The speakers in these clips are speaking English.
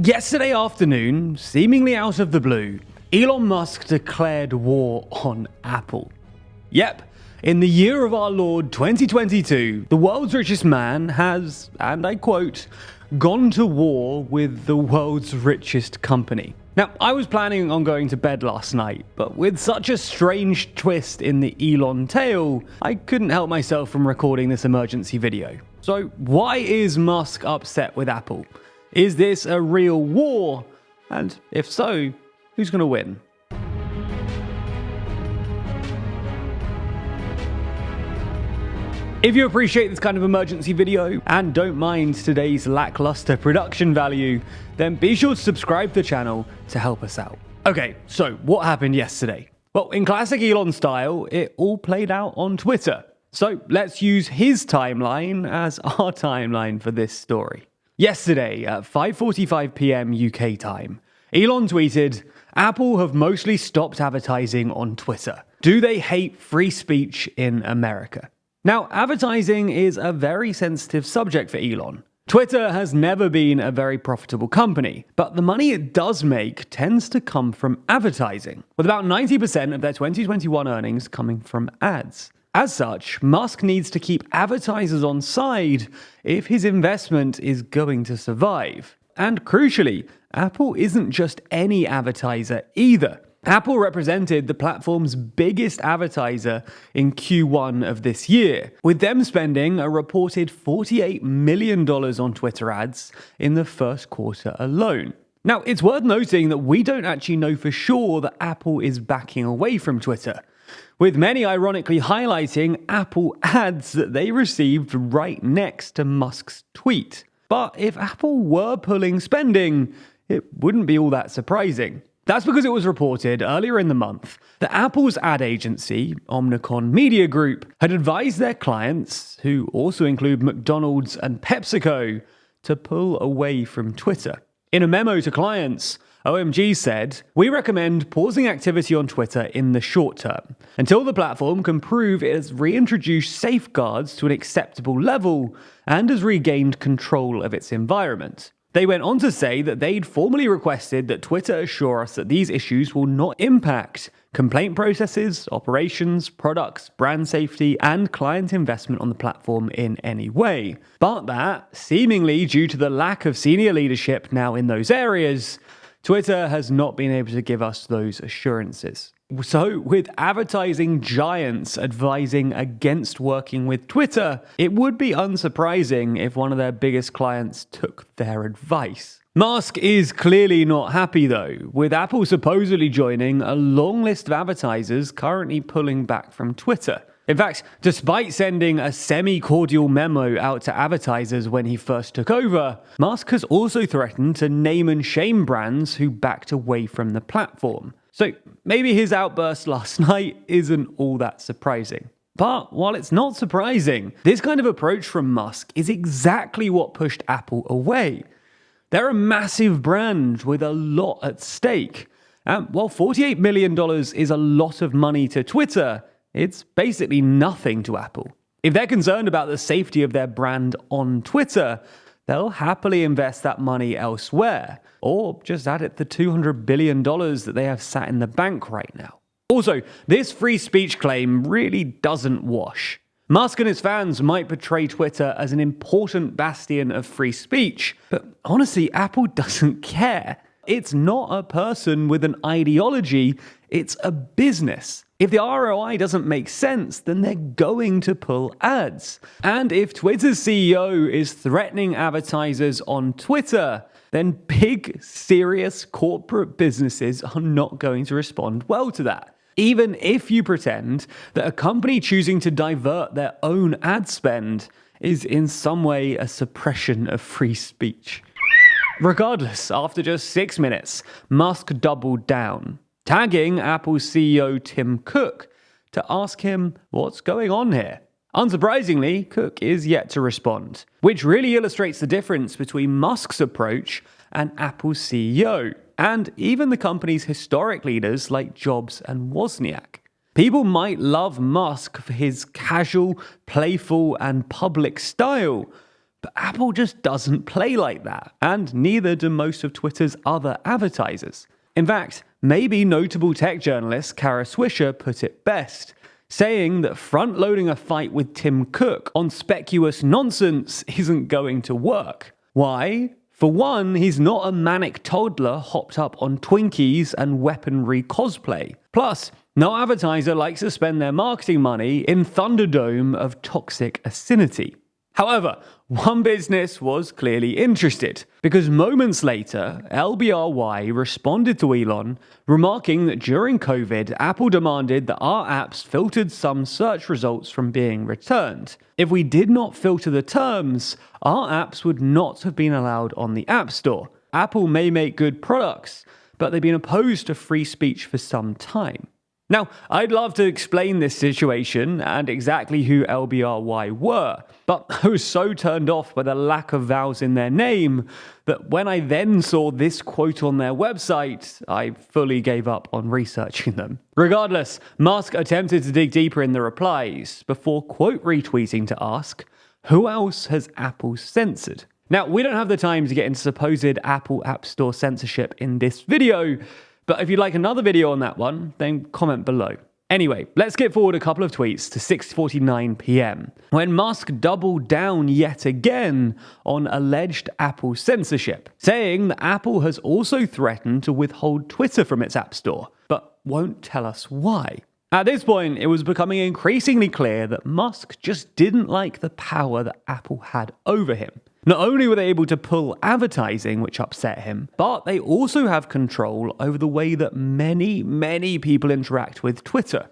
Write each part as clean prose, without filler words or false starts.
Yesterday afternoon, seemingly out of the blue, Elon Musk declared war on Apple. Yep, in the year of our Lord 2022, the world's richest man has, and I quote, gone to war with the world's richest company. Now, I was planning on going to bed last night, but with such a strange twist in the Elon tale, I couldn't help myself from recording this emergency video. So, why is Musk upset with Apple? Is this a real war? And if so, who's going to win? If you appreciate this kind of emergency video and don't mind today's lackluster production value, then be sure to subscribe to the channel to help us out. Okay, so what happened yesterday? Well, in classic Elon style, it all played out on Twitter. So let's use his timeline as our timeline for this story. Yesterday at 5:45 p.m. UK time, Elon tweeted, "Apple have mostly stopped advertising on Twitter. Do they hate free speech in America?" Now, advertising is a very sensitive subject for Elon. Twitter has never been a very profitable company, but the money it does make tends to come from advertising, with about 90% of their 2021 earnings coming from ads. As such, Musk needs to keep advertisers on side if his investment is going to survive. And crucially, Apple isn't just any advertiser either. Apple represented the platform's biggest advertiser in Q1 of this year, with them spending a reported $48 million on Twitter ads in the first quarter alone. Now, it's worth noting that we don't actually know for sure that Apple is backing away from Twitter, with many ironically highlighting Apple ads that they received right next to Musk's tweet. But if Apple were pulling spending, it wouldn't be all that surprising. That's because it was reported earlier in the month that Apple's ad agency, Omnicom Media Group, had advised their clients, who also include McDonald's and PepsiCo, to pull away from Twitter. In a memo to clients, OMG said, "We recommend pausing activity on Twitter in the short term, until the platform can prove it has reintroduced safeguards to an acceptable level and has regained control of its environment." They went on to say that they'd formally requested that Twitter assure us that these issues will not impact complaint processes, operations, products, brand safety, and client investment on the platform in any way. But that, seemingly due to the lack of senior leadership now in those areas, Twitter has not been able to give us those assurances. So, with advertising giants advising against working with Twitter, it would be unsurprising if one of their biggest clients took their advice. Musk is clearly not happy though, with Apple supposedly joining a long list of advertisers currently pulling back from Twitter. In fact, despite sending a semi-cordial memo out to advertisers when he first took over, Musk has also threatened to name and shame brands who backed away from the platform. So maybe his outburst last night isn't all that surprising. But while it's not surprising, this kind of approach from Musk is exactly what pushed Apple away. They're a massive brand with a lot at stake. And while $48 million is a lot of money to Twitter, it's basically nothing to Apple. If they're concerned about the safety of their brand on Twitter, they'll happily invest that money elsewhere, or just add it to the $200 billion that they have sat in the bank right now. Also, this free speech claim really doesn't wash. Musk and his fans might portray Twitter as an important bastion of free speech, but honestly, Apple doesn't care. It's not a person with an ideology, it's a business. If the ROI doesn't make sense, then they're going to pull ads. And if Twitter's CEO is threatening advertisers on Twitter, then big, serious corporate businesses are not going to respond well to that. Even if you pretend that a company choosing to divert their own ad spend is in some way a suppression of free speech. Regardless, after just 6 minutes, Musk doubled down, tagging Apple's CEO Tim Cook to ask him what's going on here. Unsurprisingly, Cook is yet to respond, which really illustrates the difference between Musk's approach and Apple's CEO, and even the company's historic leaders like Jobs and Wozniak. People might love Musk for his casual, playful, and public style, But Apple just doesn't play like that, and neither do most of Twitter's other advertisers. In fact, maybe notable tech journalist Kara Swisher put it best, saying that front-loading a fight with Tim Cook on speculative nonsense isn't going to work. Why? For one, he's not a manic toddler hopped up on Twinkies and weaponry cosplay. Plus, no advertiser likes to spend their marketing money in Thunderdome of toxic acidity. However, one business was clearly interested, because moments later, LBRY responded to Elon, remarking that during COVID, Apple demanded that our apps filtered some search results from being returned. If we did not filter the terms, our apps would not have been allowed on the App Store. Apple may make good products, but they've been opposed to free speech for some time. Now, I'd love to explain this situation and exactly who LBRY were, but I was so turned off by the lack of vowels in their name that when I then saw this quote on their website, I fully gave up on researching them. Regardless, Musk attempted to dig deeper in the replies before quote retweeting to ask, who else has Apple censored? Now, we don't have the time to get into supposed Apple App Store censorship in this video, but if you'd like another video on that one, then comment below. Anyway, let's skip forward a couple of tweets to 6:49 p.m. when Musk doubled down yet again on alleged Apple censorship, saying that Apple has also threatened to withhold Twitter from its App Store, but won't tell us why. At this point, it was becoming increasingly clear that Musk just didn't like the power that Apple had over him. Not only were they able to pull advertising, which upset him, but they also have control over the way that many people interact with Twitter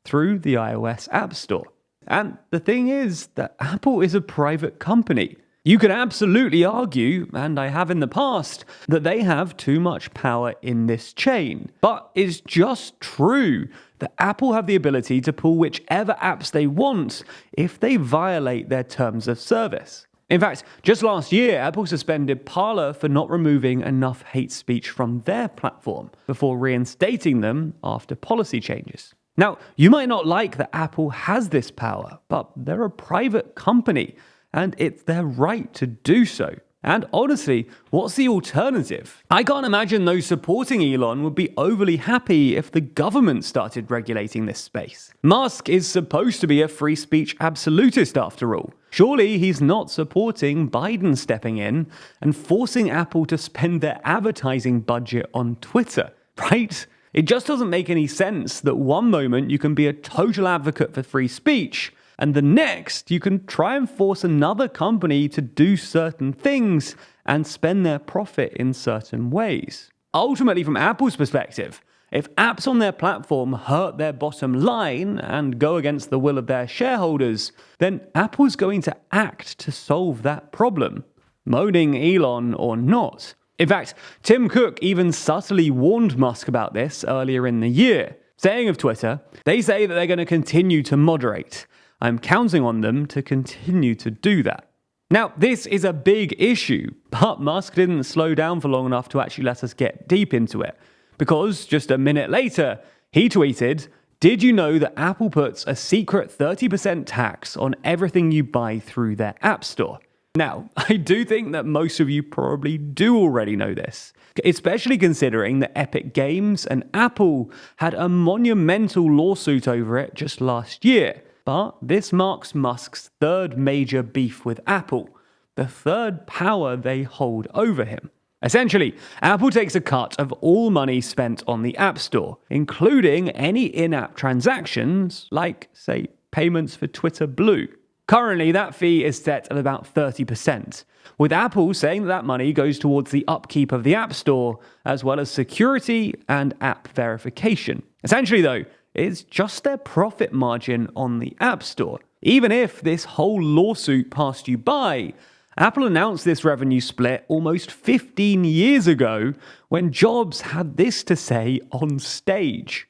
through the iOS App Store. And the thing is that Apple is a private company. You could absolutely argue, and I have in the past, that they have too much power in this chain. But it's just true that Apple have the ability to pull whichever apps they want if they violate their terms of service. In fact, just last year, Apple suspended Parler for not removing enough hate speech from their platform before reinstating them after policy changes. Now, you might not like that Apple has this power, but they're a private company, and it's their right to do so. And honestly, what's the alternative? I can't imagine those supporting Elon would be overly happy if the government started regulating this space. Musk is supposed to be a free speech absolutist after all. Surely he's not supporting Biden stepping in and forcing Apple to spend their advertising budget on Twitter, right? It just doesn't make any sense that one moment you can be a total advocate for free speech, and the next, you can try and force another company to do certain things and spend their profit in certain ways. Ultimately, from Apple's perspective, if apps on their platform hurt their bottom line and go against the will of their shareholders, then Apple's going to act to solve that problem, moaning Elon or not. In fact, Tim Cook even subtly warned Musk about this earlier in the year, saying of Twitter, they say that they're going to continue to moderate. I'm counting on them to continue to do that. Now, this is a big issue, but Musk didn't slow down for long enough to actually let us get deep into it. Because just a minute later, he tweeted, did you know that Apple puts a secret 30% tax on everything you buy through their App Store? Now, I do think that most of you probably do already know this, especially considering that Epic Games and Apple had a monumental lawsuit over it just last year. But this marks Musk's third major beef with Apple, the third power they hold over him. Essentially, Apple takes a cut of all money spent on the App Store, including any in-app transactions, like, say, payments for Twitter Blue. Currently, that fee is set at about 30%, with Apple saying that money goes towards the upkeep of the App Store, as well as security and app verification. Essentially, though, it's just their profit margin on the App Store. Even if this whole lawsuit passed you by, Apple announced this revenue split almost 15 years ago when Jobs had this to say on stage.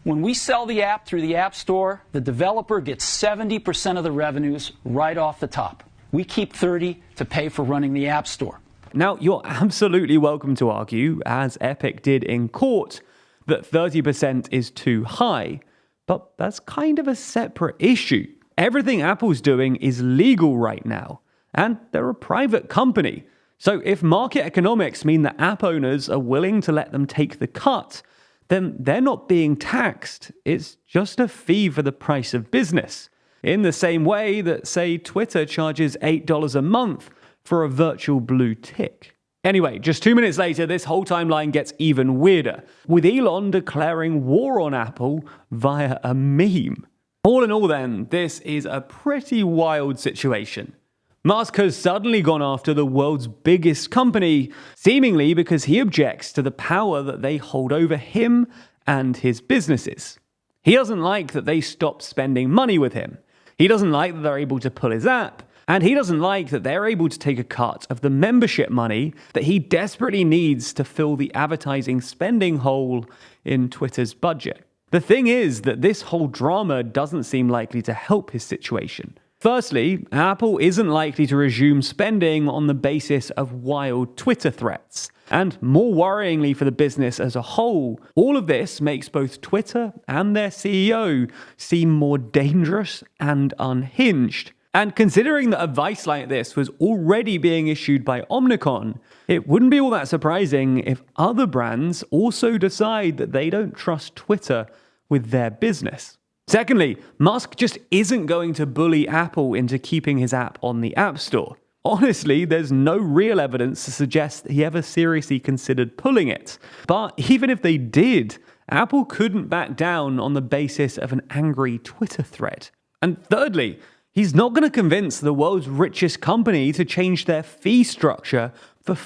When we sell the app through the App Store, the developer gets 70% of the revenues right off the top. We keep 30% to pay for running the App Store. Now, you're absolutely welcome to argue, as Epic did in court, that 30% is too high, but that's kind of a separate issue. Everything Apple's doing is legal right now, and they're a private company. So if market economics mean that app owners are willing to let them take the cut, then they're not being taxed. It's just a fee for the price of business. In the same way that, say, Twitter charges $8 a month for a virtual blue tick. Anyway, just 2 minutes later, this whole timeline gets even weirder, with Elon declaring war on Apple via a meme. All in all then, this is a pretty wild situation. Musk has suddenly gone after the world's biggest company, seemingly because he objects to the power that they hold over him and his businesses. He doesn't like that they stop spending money with him. He doesn't like that they're able to pull his app. And he doesn't like that they're able to take a cut of the membership money that he desperately needs to fill the advertising spending hole in Twitter's budget. The thing is that this whole drama doesn't seem likely to help his situation. Firstly, Apple isn't likely to resume spending on the basis of wild Twitter threats. And more worryingly for the business as a whole, all of this makes both Twitter and their CEO seem more dangerous and unhinged. And considering that advice like this was already being issued by Omnicom, it wouldn't be all that surprising if other brands also decide that they don't trust Twitter with their business. Secondly, Musk just isn't going to bully Apple into keeping his app on the App Store. Honestly, there's no real evidence to suggest that he ever seriously considered pulling it. But even if they did, Apple couldn't back down on the basis of an angry Twitter thread. And thirdly, he's not going to convince the world's richest company to change their fee structure for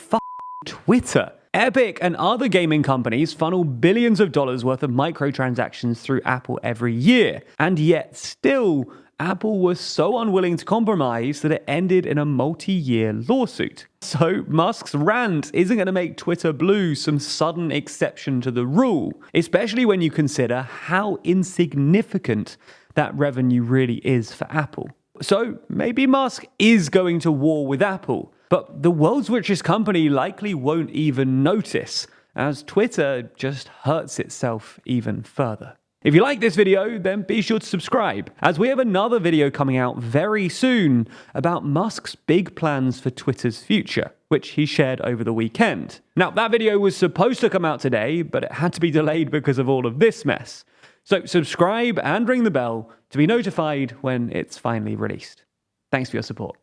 Twitter. Epic and other gaming companies funnel billions of dollars worth of microtransactions through Apple every year. And yet still, Apple was so unwilling to compromise that it ended in a multi-year lawsuit. So Musk's rant isn't going to make Twitter Blue some sudden exception to the rule, especially when you consider how insignificant that revenue really is for Apple. So maybe Musk is going to war with Apple, but the world's richest company likely won't even notice, as Twitter just hurts itself even further. If you like this video, then be sure to subscribe, as we have another video coming out very soon about Musk's big plans for Twitter's future, which he shared over the weekend. Now, that video was supposed to come out today, but it had to be delayed because of all of this mess. So subscribe and ring the bell to be notified when it's finally released. Thanks for your support.